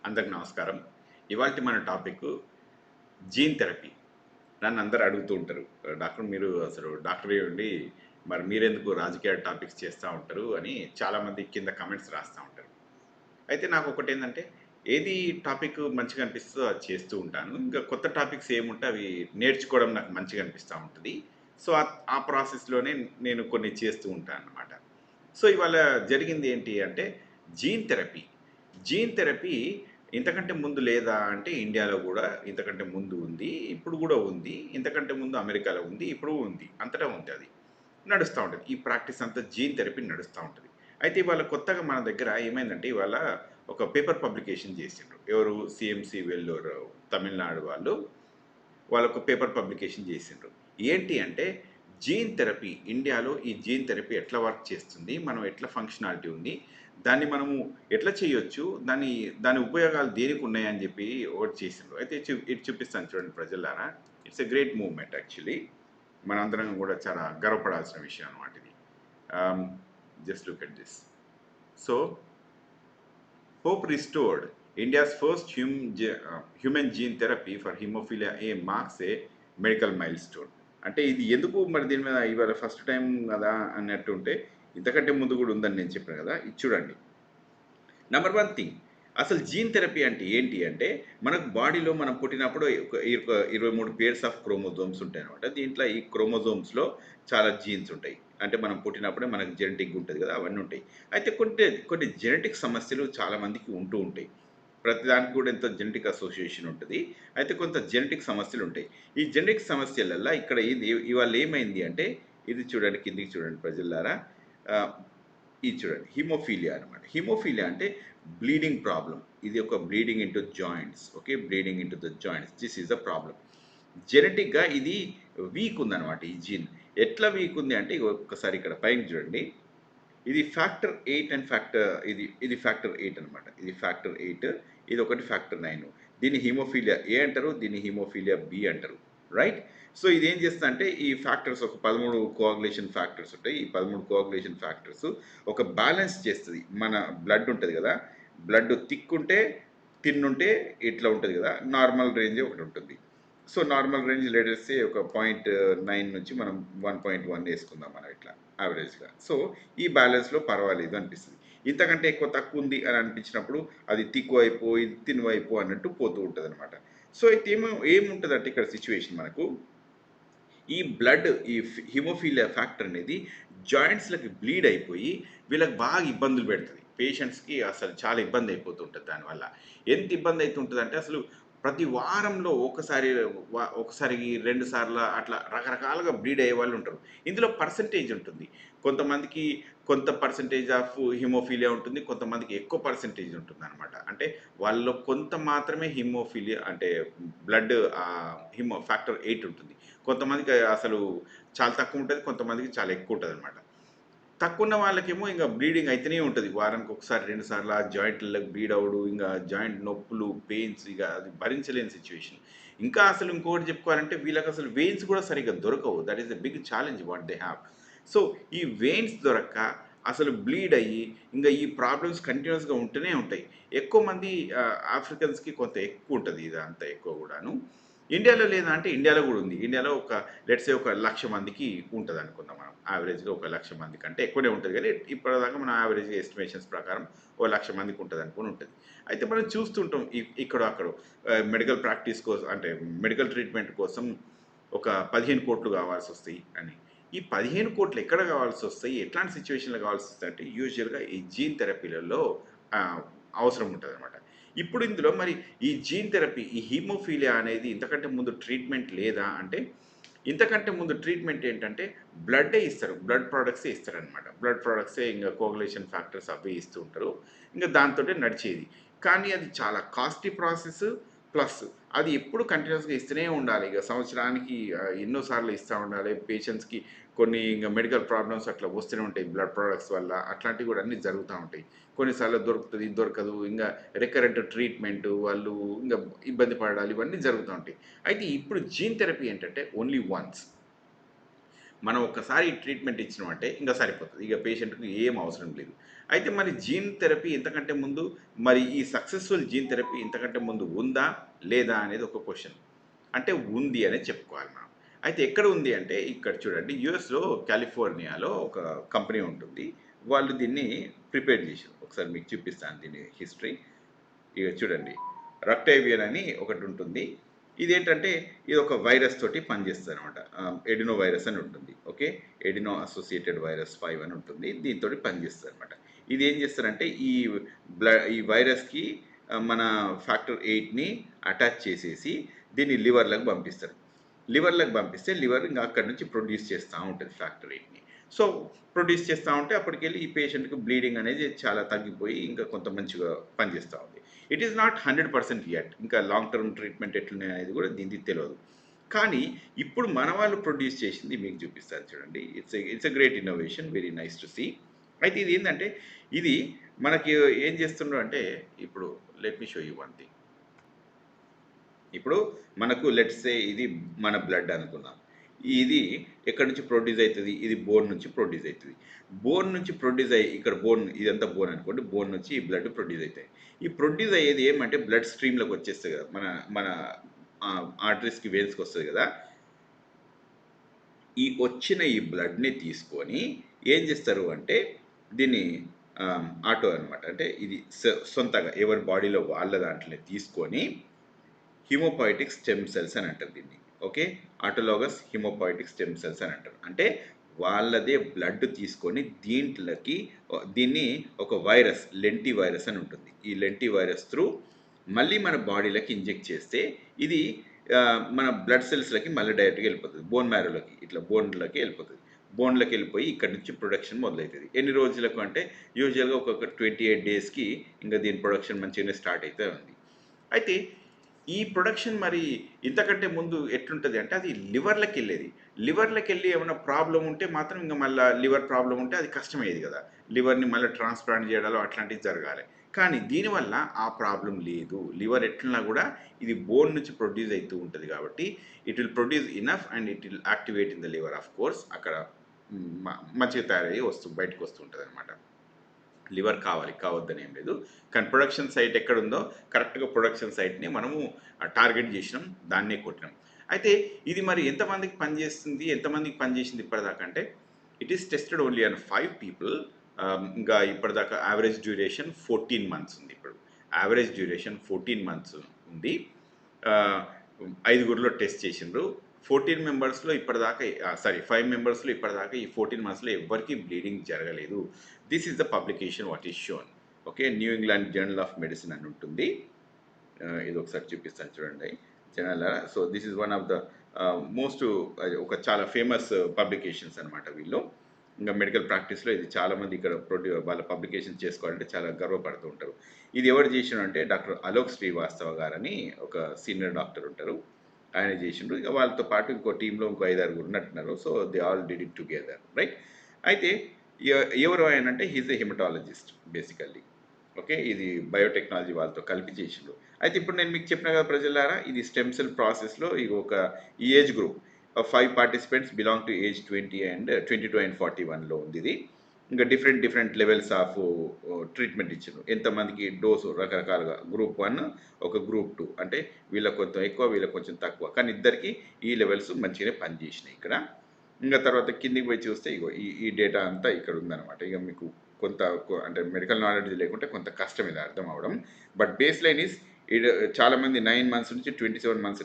అందరికి నమస్కారం. ఇవాల్టి మన టాపిక్ జీన్ థెరపీ. నన్ను అందరూ అడుగుతూ ఉంటారు. డాక్టర్ మీరు అసలు డాక్టరే ఉండి మరి మీరెందుకు రాజకీయ టాపిక్స్ చేస్తా ఉంటారు అని చాలామంది కింద కామెంట్స్ రాస్తా ఉంటారు. అయితే నాకు ఒకటేందంటే ఏది టాపిక్ మంచిగా అనిపిస్తదో అది చేస్తూ ఉంటాను. ఇంకా కొత్త టాపిక్స్ ఏముంటే అవి నేర్చుకోవడం నాకు మంచిగా అనిపిస్తా ఉంటది. సో, ఆ ప్రాసెస్‌లోనే నేను కొన్ని చేస్తూ ఉంటానన్నమాట. సో, ఇవాళ జరిగింది ఏంటి అంటే జీన్ థెరపీ. జీన్ థెరపీ ఇంతకంటే ముందు లేదా అంటే ఇండియాలో గూడా ఇంతకంటే ముందు ఉంది. ఇప్పుడు గూడా ఉంది. ఇంతకంటే ముందు అమెరికాలో ఉంది. ఇప్పుడు ఉంది. అంతటా ఉంది అది. నడుస్తా ఉంటది. ఈ ప్రాక్టీస్ అంతా జీన్ థెరపీ నడుస్తా ఉంటది. అయితే ఇవాళ కొత్తగా మన దగ్గర ఏమైందంటే ఇవాళ ఒక పేపర్ పబ్లికేషన్ చేసిండ్రు. ఎవరు సీఎంసీ వెల్లూరు తమిళనాడు వాళ్ళు వాళ్ళొక పేపర్ పబ్లికేషన్ చేసిండ్రు. ఏంటి అంటే జీన్ థెరపీ ఇండియాలో ఈ జీన్ థెరపీ ఎట్లా వర్క్ చేస్తుంది? మనం ఎట్లా ఫంక్షనాలిటీ ఉంది? దాన్ని మనము ఎట్లా చేయొచ్చు? దాని ఉపయోగాలు దేనికున్నాయని జెప్పి ఒకటి చేసిండ్రు. అయితే ఇది చూపిస్తాను చూడండి ప్రజలారా. It's a great movement actually. మనందరం గూడా చాలా గర్వపడాల్సిన విషయం అన్నమాట ఇది. ఆహ్, just look at this. So Hope restored. India's first human gene therapy for hemophilia A marks a medical milestone. అంటే ఇది ఎందుకు మరి దీని మీద ఇవాళ ఫస్ట్ టైమ్ గదా అన్నట్టుంటే, ఇంతకంటే ముందు గూడా ఉందని నేను చెప్పాను గదా! ఇది చూడండి. నంబర్ 1 థింగ్ అసలు జీన్ థెరపీ అంటే ఏంటి అంటే, మనకు బాడీలో మనం పుట్టినప్పుడు ఒక 23 పెయిర్స్ ఆఫ్ క్రోమోజోమ్స్ ఉంటాయనమాట. దీంట్లో ఈ క్రోమోజోమ్స్‌లో చాలా జీన్స్ ఉంటాయి. అంటే మనం పుట్టినప్పుడే మనకు జెనెటిక్ ఉంటది గదా! అవన్నీ ఉంటాయి. అయితే కొన్ని జెనెటిక్ సమస్యలు చాలా మందికి ఉంటూ ఉంటాయి. ప్రతిదానికి కూడా ఎంతో జెనెటిక్ అసోసియేషన్ ఉంటది. అయితే కొంత జెనెటిక్ సమస్యలుంటాయి. ఈ జెనెటిక్ సమస్యలల్ల ఇక్కడ ఇవాళ ఏమైంది అంటే, ఇది చూడండి కిందికి చూడండి ప్రజలారా. ఆహ్, ఇది చూడండి హిమోఫీలియా అనమాట. హిమోఫీలియా అంటే బ్లీడింగ్ ప్రాబ్లమ్. ఇది ఒక bleeding into joints. Okay. Bleeding into the joints. This is the problem. జెనెటిక్‌గా ఇది వీక్ ఉందనమాట ఈ జీన్. ఎట్లా వీక్ ఉంది అంటే ఇగో ఒక్కసారి ఇక్కడ పైన చూడండి. ఇది ఫ్యాక్టర్ 8 అండ్ ఇది ఫ్యాక్టర్ 8 అనమాట. ఇది ఫ్యాక్టర్ 8 ఇదొకటి ఫ్యాక్టర్ 9. దీన్ని హిమోఫీలియా ఏ అంటారు. దీన్ని హిమోఫీలియా బి అంటారు. రైట్? సో, ఇదేం చేస్తదంటే ఈ ఫ్యాక్టర్స్ ఒక 13 కోయాగులేషన్ ఫ్యాక్టర్స్ ఉంటాయి. ఈ 13 కోయాగులేషన్ ఫ్యాక్టర్స్ ఒక బ్యాలెన్స్ చేస్తది. మన బ్లడ్ ఉంటది గదా! బ్లడ్ థిక్ ఉంటే, థిన్ ఉంటే ఇట్లా ఉంటది గదా! నార్మల్ రేంజ్ ఒకటుంటుంది. So, normal range let say ఒక 0.9 నుంచి మనం 1.1 యేసుకుందాం మనం ఇట్లా యావరేజ్‌గా. సో, ఈ బ్యాలెన్స్‌లో పర్వాలేదు అనిపిస్తది. ఇంతకంటే ఎక్కువ తక్కువుంది అని అనిపించినప్పుడు అది థిక్ వైపో, ఇది థిన్ వైపో అన్నట్టు పోతూ ఉంటదనమాట. సో, అయితే ఏముంటదంటే ఇక్కడ సిట్యుయేషన్ మనకు ఈ బ్లడ్ హిమోఫీలియా ఫ్యాక్టర్ అనేది జాయింట్స్‌లకి బ్లీడ్ అయిపోయి వీళ్ళకి బాగా ఇబ్బందులు పెడతది. పేషెంట్స్‌కి అసలు చాలా ఇబ్బంది అయిపోతుంటది దానివల్ల. ఎంత ఇబ్బంది అయితుంటదంటే అసలు ప్రతి వారంలో ఒకసారికి 2 సార్ల అట్లా రకరకాలుగా బ్లీడ్ అయ్యేవాళ్ళు ఉంటారు. ఇందులో పర్సెంటేజ్ ఉంటుంది. కొంతమందికి కొంత పర్సెంటేజ్ ఆఫ్ హిమోఫీలియా ఉంటుంది. కొంతమందికి ఎక్కువ పర్సెంటేజ్ ఉంటుందనమాట. అంటే వాళ్ళలో కొంత మాత్రమే హిమోఫీలియా అంటే బ్లడ్ ఫ్యాక్టర్ 8 ఉంటుంది. కొంతమందికి అసలు చాలా తక్కువుంటది. కొంతమందికి చాలా ఎక్కువుంటదనమాట. తక్కువున్న వాళ్ళకేమో ఇంగ బ్లీడింగ్ అయితేనే ఉంటది. వారానికి ఒకసారి, 2 సార్లు ఆ జాయింట్‌లకి బ్లీడ్ అవ్వడు. ఇంగ జాయింట్ నొప్పులు, పెయిన్స్ ఇగ అది భరించలేని సిట్యుయేషన్. ఇంకా అసలు ఇంకొకటి చెప్పుకోవాలంటే వీళ్ళకసలు వెయిన్స్ గూడా సరిగ్గా దొరకవు. That is the big challenge what they have. So, ఈ వెయిన్స్ దొరక్క అసలు బ్లీడ్ అయ్యి, ఇంగ ఈ ప్రాబ్లమ్స్ కంటిన్యూయస్‌గా ఉంటూనే ఉంటాయి. ఎక్కువ మంది ఆఫ్రికన్స్‌కి కొంత ఎక్కువుంటది ఇదంతా ఎక్కువ గూడాను. ఇండియాలో లేదా అంటే ఇండియాలో గూడా ఉంది. ఇండియాలో లెట్స్ సే ఒక 1,00,000 మందికి ఉంటదనుకుందాం మనం. యావరేజ్‌గా ఒక 1,00,000 మంది కంటే ఎక్కువనే ఉంటది గానీ, ఇప్పటిదాకా మనం యావరేజ్‌గా ఎస్టిమేషన్స్ ప్రకారం ఓ 1,00,000 మందికి ఉంటదనుకోని ఉంటది. అయితే మనం చూస్తుంటాం ఇక్కడో అక్కడో మెడికల్ ప్రాక్టీస్ కోసం అంటే మెడికల్ ట్రీట్మెంట్ కోసం ఒక 15,00,00,000 కావాల్సొస్తాయి అని. ఈ 15,00,00,000 ఎక్కడ కావాల్సొస్తాయి? ఎట్లాంటి సిట్యుయేషన్‌లో కావాల్సొస్తాయంటే యూజువల్‌గా ఈ జీన్ థెరపీలలో ఆహ్, అవసరం ఉంటదనమాట. ఇప్పుడు ఇందులో మరి ఈ జీన్ థెరపీ, ఈ హీమోఫీలియా అనేది ఇంతకంటే ముందు ట్రీట్మెంట్ లేదా అంటే, ఇంతకంటే ముందు ట్రీట్మెంట్ ఏంటంటే బ్లడ్డే ఇస్తారు. బ్లడ్ ప్రొడక్ట్సే ఇస్తారనమాట. బ్లడ్ ప్రొడక్ట్సే ఇంగ కోగులేషన్ ఫ్యాక్టర్స్ అవే ఇస్తూ ఉంటారు. ఇంగ దాంతోటే నడిచేది. కానీ అది చాలా కాస్ట్‌లీ ప్రాసెస్. ప్లస్ అది ఎప్పుడు కంటిన్యూయస్‌గా ఇస్తూనే ఉండాలి. ఇగ సంవత్సరానికి ఎన్నో సార్లు ఇస్తా ఉండాలి. పేషెంట్స్‌కి కొన్ని ఇంగ మెడికల్ ప్రాబ్లమ్స్ అట్లా వస్తూనే ఉంటాయి. బ్లడ్ ప్రొడక్ట్స్ వల్ల అట్లాంటివి కూడా అన్నీ జరుగుతా ఉంటాయి. కొన్నిసార్లు దొరుకుతది, దొరకదు. ఇంగ రికరెంట్ ట్రీట్‌మెంటు వాళ్ళు ఇంగ ఇబ్బంది పడడాలు ఇవన్నీ జరుగుతా ఉంటాయి. అయితే ఇప్పుడు జీన్ థెరపీ ఏంటంటే ఓన్లీ వన్స్. మనం ఒక్కసారి ట్రీట్మెంట్ ఇచ్చినామంటే ఇంకా సరిపోతుంది. ఇక పేషెంట్‌కి ఏం అవసరం లేదు. అయితే మరి జీన్ థెరపీ ఇంతకంటే ముందు మరి ఈ సక్సెస్‌ఫుల్ జీన్ థెరపీ ఇంతకంటే ముందు ఉందా? లేదా? అనేది ఒక క్వెషన్. అంటే ఉంది అనే చెప్పుకోవాలి మనం. అయితే ఎక్కడ ఉంది అంటే ఇక్కడ చూడండి యూఎస్‌లో కాలిఫోర్నియాలో ఒక కంపెనీ ఉంటుంది. వాళ్ళు దీన్ని ప్రిపేర్ చేశారు. ఒకసారి మీకు చూపిస్తాను దీని హిస్టరీ. ఇక చూడండి రక్టేవియన్ అని ఒకటి ఉంటుంది. ఇదేంటంటే ఇది ఒక వైరస్ తోటి పనిచేస్తుంది అనమాట. ఎడినో వైరస్ అని ఉంటుంది. ఓకే, ఎడినో అసోసియేటెడ్ వైరస్ 5 అని ఉంటుంది. దీంతో పనిచేస్తుంది అనమాట. ఇది ఏం చేస్తారంటే ఈ వైరస్కి మన ఫ్యాక్టర్ 8ని అటాచ్ చేసేసి దీన్ని లివర్లకు పంపిస్తారు. లివర్లకు పంపిస్తే లివర్ ఇంకా అక్కడి నుంచి ప్రొడ్యూస్ చేస్తూ ఉంటుంది ఫ్యాక్టర్ 8ని. సో ప్రొడ్యూస్ చేస్తూ ఉంటే అప్పటికెళ్ళి ఈ పేషెంట్కి బ్లీడింగ్ అనేది చాలా తగ్గిపోయి ఇంకా కొంత మంచిగా పనిచేస్తూ ఉంది. It is not 100% yet. ఇంకా లాంగ్ టర్మ్ ట్రీట్మెంట్ ఎట్లున్నాయి అనేది కూడా దీనికి తెలియదు. కానీ ఇప్పుడు మన వాళ్ళు ప్రొడ్యూస్ చేసింది మీకు చూపిస్తాను చూడండి. It's a great innovation, very nice to see. అయితే ఇది ఏంటంటే ఇది మనకి ఏం చేస్తుండ్రు అంటే ఇప్పుడు let me show you one thing. ఇప్పుడు మనకు లెట్స్ సే ఇది మన బ్లడ్ అనుకుందాం. ఇది ఎక్కడి నుంచి ప్రొడ్యూస్ అవుతుంది? ఇది బోన్ నుంచి ప్రొడ్యూస్ అవుతుంది. బోన్ నుంచి ప్రొడ్యూస్ అయ్యి ఇక్కడ బోన్ ఇదంతా బోన్ అనుకోండి. బోన్ నుంచి ఈ బ్లడ్ ప్రొడ్యూస్ అవుతాయి. ఈ ప్రొడ్యూస్ అయ్యేది ఏమంటే బ్లడ్ స్ట్రీమ్లోకి వచ్చేస్తుంది కదా, మన మన ఆర్టరీస్కి వెయిన్స్కి వస్తుంది కదా. వచ్చిన ఈ బ్లడ్ని తీసుకొని ఏం చేస్తారు అంటే దీన్ని ఆటో అనమాట, అంటే ఇది సొంతగా ఎవరి బాడీలో వాళ్ళ దాంట్లో తీసుకొని హిమోపాయిటిక్ స్టెమ్ సెల్స్ అని అంటారు దీన్ని. ఓకే, ఆటోలోగస్ హిమోపాయిటిక్ స్టెమ్ సెల్స్ అని అంటారు. అంటే వాళ్ళదే బ్లడ్ తీసుకొని దీన్ని ఒక వైరస్ లెంటి వైరస్ అని ఉంటుంది. ఈ లెంటి వైరస్ త్రూ మళ్ళీ మన బాడీలోకి ఇంజెక్ట్ చేస్తే ఇది మన బ్లడ్ సెల్స్లకి మళ్ళీ డైరెక్ట్గా వెళ్ళిపోతుంది. బోన్ మ్యారోలోకి ఇట్లా బోన్లోకి వెళ్ళిపోతుంది. బోన్లోకి వెళ్ళిపోయి ఇక్కడ నుంచి ప్రొడక్షన్ మొదలవుతుంది. ఎన్ని రోజులకు అంటే యూజువల్గా ఒక 28 డేస్కి ఇంకా దీని ప్రొడక్షన్ మంచిగానే స్టార్ట్ అయితే ఉంది. అయితే ఈ ప్రొడక్షన్ మరి ఇంతకంటే ముందు ఎట్లుంటుంది అంటే అది లివర్లకి వెళ్ళేది. లివర్లకి వెళ్ళి ఏమైనా ప్రాబ్లం ఉంటే మాత్రం ఇంకా మళ్ళీ లివర్ ప్రాబ్లం ఉంటే అది కష్టమయ్యేది కదా, లివర్ని మళ్ళీ ట్రాన్స్ప్లాంట్ చేయడాలు అట్లాంటివి జరగాలి. కానీ దీనివల్ల ఆ ప్రాబ్లం లేదు. లివర్ ఎట్లన్నా కూడా ఇది బోన్ నుంచి ప్రొడ్యూస్ అవుతూ ఉంటుంది కాబట్టి it will produce enough and it will activate in the liver. Of course అక్కడ మంచిగా తయారయ్యి బయటకు వస్తుంటుంది అనమాట. లివర్ కావద్దని ఏం లేదు. కానీ ప్రొడక్షన్ సైట్ ఎక్కడుందో కరెక్ట్గా ప్రొడక్షన్ సైట్ని మనము టార్గెట్ చేసినాం, దాన్నే కొట్టినాం. అయితే ఇది మరి ఎంతమందికి పనిచేస్తుంది, ఎంతమందికి పనిచేసింది ఇప్పటిదాకా అంటే it is tested only on 5 people. ఇంకా ఇప్పటిదాకా యావరేజ్ డ్యూరేషన్ 14 months ఉంది. ఇప్పుడు యావరేజ్ డ్యూరేషన్ 14 months ఉంది. 5గురిలో టెస్ట్ చేసిండ్రు. 14 మెంబర్స్లో ఇప్పటిదాకా 5 మెంబర్స్లో ఇప్పటిదాకా ఈ 14 monthsలో ఎవ్వరికీ బ్లీడింగ్ జరగలేదు. This is the publication what is shown. Okay, new England journal of medicine అని ఉంటుంది. ఇది ఒకసారి చూపిస్తాను చూడండి journal. So this is one of the most ఒక చాలా ఫేమస్ పబ్లికేషన్స్ అనమాట వీళ్ళు. ఇంకా మెడికల్ ప్రాక్టీస్లో ఇది చాలామంది ఇక్కడ వాళ్ళ పబ్లికేషన్ చేసుకోవాలంటే చాలా గర్వపడుతూ ఉంటారు. ఇది ఎవరు చేసిన అంటే డాక్టర్ అలోక్ శ్రీవాస్తవ గారని ఒక సీనియర్ డాక్టర్ ఉంటారు, ఆయన చేసిండ్రు. ఇక వాళ్ళతో పాటు ఇంకో టీంలో ఇంకో 5-6 ఉన్నట్టున్నారు. So they all did it together, right. అయితే ఎవరు ఆయన అంటే హీజ్ ఎ హిమటాలజిస్ట్ బేసికల్లీ. ఓకే, ఇది బయోటెక్నాలజీ వాళ్ళతో కలిపి చేసిండ్రు. అయితే ఇప్పుడు నేను మీకు చెప్పిన కదా ప్రజలారా, ఇది స్టెమ్ సెల్ ప్రాసెస్లో ఇది ఒక ఈ age group 5 participants belong to age 22 and 41లో ఉంది ఇది. ఇంకా డిఫరెంట్ లెవెల్స్ ఆఫ్ ట్రీట్మెంట్ ఇచ్చిండ్రు. ఎంతమందికి డోసు రకరకాలుగా, గ్రూప్ 1 ఒక గ్రూప్ 2, అంటే వీళ్ళకి కొంచెం ఎక్కువ వీళ్ళకి కొంచెం తక్కువ, కానీ ఇద్దరికి ఈ లెవెల్స్ మంచిగానే పనిచేసినాయి ఇక్కడ. ఇంకా తర్వాత కిందికి పోయి చూస్తే ఇగో ఈ డేటా అంతా ఇక్కడ ఉందన్నమాట. ఇక మీకు కొంత అంటే మెడికల్ నాలెడ్జ్ లేకుంటే కొంత కష్టం ఇది అర్థం అవడం. బట్ బేస్ లైన్ ఈస్ చాలామంది 9 months నుంచి 27 months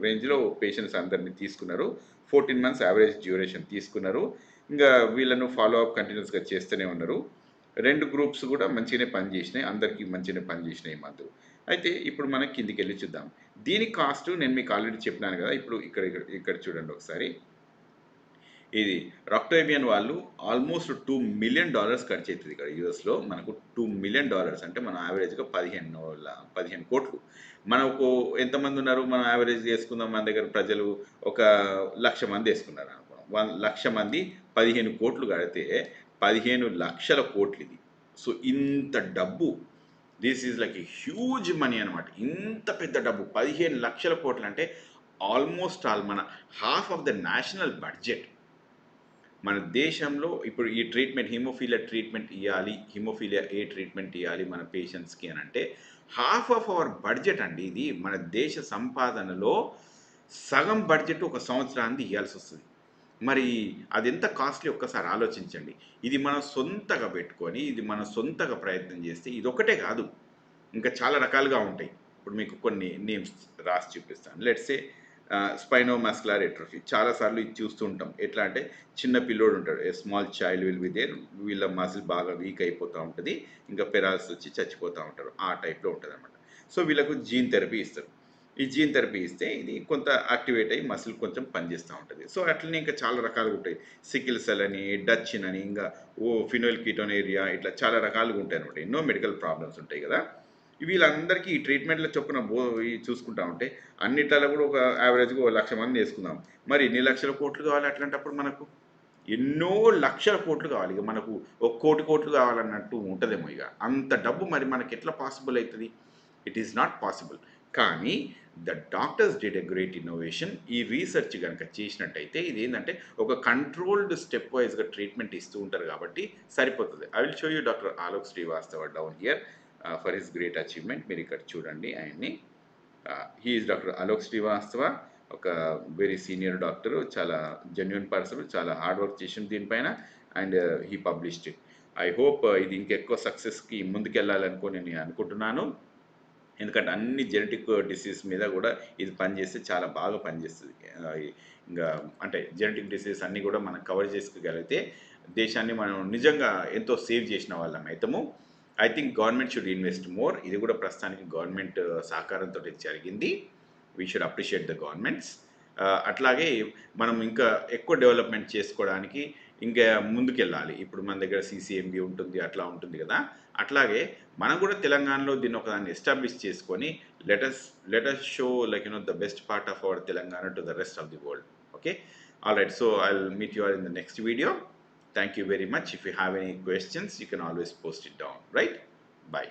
రేంజ్లో పేషెంట్స్ అందరినీ తీసుకున్నారు. 14 months యావరేజ్ డ్యూరేషన్ తీసుకున్నారు. ఇంకా వీళ్ళను ఫాలో అప్ కంటిన్యూస్గా చేస్తూనే ఉన్నారు. 2 గ్రూప్స్ కూడా మంచిగానే పనిచేసినాయి, అందరికీ మంచిగానే పనిచేసినాయి ఈ మందు. అయితే ఇప్పుడు మనం కిందికి వెళ్ళి చూద్దాం. దీని కాస్ట్ నేను మీకు ఆల్రెడీ చెప్పినాను కదా. ఇప్పుడు ఇక్కడ చూడండి ఒకసారి. ఇది రాక్టోబియన్ వాళ్ళు ఆల్మోస్ట్ $2 million ఖర్చు అవుతుంది ఇక్కడ యూఎస్లో. మనకు $2 million అంటే మనం యావరేజ్గా 15 కోట్లు. మనకు ఎంతమంది ఉన్నారు, మనం యావరేజ్ వేసుకుందాం, మన దగ్గర ప్రజలు ఒక 1,00,000 మంది వేసుకున్నారు అనుకున్నాం. 1,00,000 మంది 15 కోట్లు కడితే 15 లక్షల కోట్లు ఇది. సో ఇంత డబ్బు, this is like a huge money అనమాట. ఇంత పెద్ద డబ్బు 15 లక్షల కోట్లు అంటే ఆల్మోస్ట్ ఆల్ మన half of the national budget. మన దేశంలో ఇప్పుడు ఈ ట్రీట్మెంట్ హిమోఫీలియా ట్రీట్మెంట్ ఇవ్వాలి, హిమోఫీలియా ఏ ట్రీట్మెంట్ ఇవ్వాలి మన పేషెంట్స్కి అని అంటే హాఫ్ ఆఫ్ అవర్ బడ్జెట్ అండి. ఇది మన దేశ సంపాదనలో సగం బడ్జెట్ ఒక సంవత్సరానికి ఇవ్వాల్సి వస్తుంది. మరి అది ఎంత కాస్ట్లీ ఒక్కసారి ఆలోచించండి. ఇది మనం సొంతగా పెట్టుకొని ఇది మనం సొంతగా ప్రయత్నం చేస్తే ఇదొక్కటే కాదు, ఇంకా చాలా రకాలుగా ఉంటాయి. ఇప్పుడు మీకు కొన్ని నేమ్స్ రాసి చూపిస్తాను. Let's say spinomuscular atrophy. చాలాసార్లు ఇది చూస్తూ ఉంటాం. ఎట్లా అంటే చిన్న పిల్లోడు ఉంటాడు, a small child will be there, వీళ్ళ మసిల్ బాగా వీక్ అయిపోతూ ఉంటుంది, ఇంకా పెరాల్స్ వచ్చి చచ్చిపోతూ ఉంటారు. ఆ టైప్లో ఉంటుంది అనమాట. సో వీళ్ళకు జీన్ థెరపీ ఇస్తారు. ఈ జీన్ థెరపీ ఇస్తే ఇది కొంత యాక్టివేట్ అయ్యి మసిల్ కొంచెం పనిచేస్తూ ఉంటుంది. సో అట్లనే ఇంకా చాలా రకాలుగా ఉంటాయి. సికిల్ సెల్ అని, డచ్చిన్ అని, ఇంకా ఫినోల్ కీటోనేరియా, ఇట్లా చాలా రకాలుగా ఉంటాయి అనమాట. ఎన్నో మెడికల్ ప్రాబ్లమ్స్ ఉంటాయి కదా. వీళ్ళందరికీ ఈ ట్రీట్మెంట్ల చొప్పున చూసుకుంటా ఉంటే అన్నిట్లలో కూడా ఒక యావరేజ్గా 1,00,000 మంది వేసుకుందాం. మరి ఎన్ని లక్షల కోట్లు కావాలి అట్లాంటప్పుడు మనకు? ఎన్నో లక్షల కోట్లు కావాలి. ఇక మనకు 1,00,00,000 కోట్లు కావాలన్నట్టు ఉంటుందేమో. ఇక అంత డబ్బు మరి మనకి ఎట్లా పాసిబుల్ అవుతుంది? It is not possible. కానీ the doctors did a great innovation. ఈ రీసెర్చ్ కనుక చేసినట్టయితే ఇది ఏంటంటే ఒక కంట్రోల్డ్ స్టెప్ వైజ్గా ట్రీట్మెంట్ ఇస్తూ ఉంటారు కాబట్టి సరిపోతుంది. I will show you doctor Alok Srivastava down here for his great achievement. మీరు ఇక్కడ చూడండి ఆయన్ని. He is doctor Alok Srivastava, ఒక వెరీ సీనియర్ డాక్టర్, చాలా జెన్యున్ పర్సన్, చాలా హార్డ్ వర్క్ చేసింది దీనిపైన, and he published it. I hope ఇది ఇంకెక్కువ సక్సెస్కి ముందుకెళ్ళాలనుకుని నేను అనుకుంటున్నాను. ఎందుకంటే అన్ని జెనెటిక్ డిసీజ్ మీద కూడా ఇది పనిచేస్తే చాలా బాగా పనిచేస్తుంది. ఇంకా అంటే జెనెటిక్ డిసీజ్ అన్నీ కూడా మనం కవర్ చేసుకోగలిగితే దేశాన్ని మనం నిజంగా ఎంతో సేవ్ చేసిన వాళ్ళం అవుతాము. I think government should invest more. ఇది కూడా ప్రస్తుతానికి గవర్నమెంట్ సహకారంతో జరిగింది. We should appreciate the governments. అట్లాగే మనం ఇంకా ఎక్కువ డెవలప్మెంట్ చేసుకోవడానికి ఇంకా ముందుకెళ్ళాలి. ఇప్పుడు మన దగ్గర సీసీఎంబీ ఉంటుంది, అట్లా ఉంటుంది కదా. అట్లాగే మనం కూడా తెలంగాణలో దీన్ని ఒకదాన్ని ఎస్టాబ్లిష్ చేసుకొని let us show like the best part of our Telangana to the rest of the world. Okay, all right. So I will meet you all in the next video. Thank you very much. If you have any questions, you can always post it down, right? Bye.